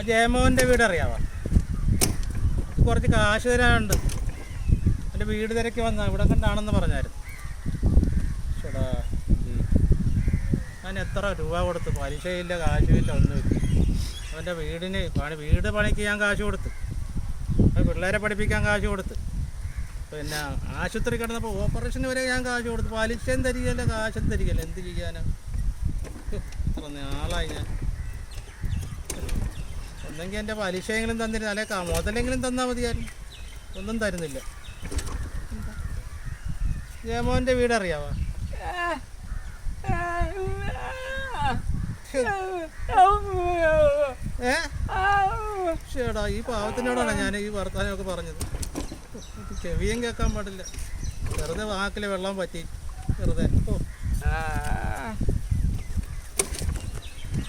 ജയമോഹൻ്റെ വീട് അറിയാവാ? കുറച്ച് കാശ് തരാനുണ്ട്. എൻ്റെ വീട് തിരക്കി വന്ന ഇവിടെ കണ്ടാണെന്ന് പറഞ്ഞായിരുന്നു. ചേടാ, ഞാൻ എത്ര രൂപ കൊടുത്തു? പലിശയില്ല, കാശുമില്ല, ഒന്നുമില്ല. അവൻ്റെ വീട് പണിക്ക് ഞാൻ കാശ് കൊടുത്ത്, പിള്ളേരെ പഠിപ്പിക്കാൻ കാശ് കൊടുത്ത്, പിന്നെ ആശുപത്രി കിടന്നപ്പോൾ ഓപ്പറേഷന് വരെ ഞാൻ കാശ് കൊടുത്തു. പലിശയും തരികയല്ല, കാശും തരികയല്ല. എന്ത് ചെയ്യാനാണ്? എത്ര നാളായി ഞാൻ. ഒന്നെങ്കിൽ എൻ്റെ പലിശയെങ്കിലും തന്നിരുന്നു, അല്ലെ മുതലെങ്കിലും തന്നാൽ മതിയായിരുന്നു. ഒന്നും തരുന്നില്ല. ജയമോഹൻ്റെ വീട് അറിയാവാ? ചേടാ, ഈ പാവത്തിനോടാണ് ഞാൻ ഈ വർത്താനമൊക്കെ പറഞ്ഞത്. ചെവിയും കേൾക്കാൻ പാടില്ല. വെറുതെ വാക്കിൽ വെള്ളം പറ്റി വെറുതെ.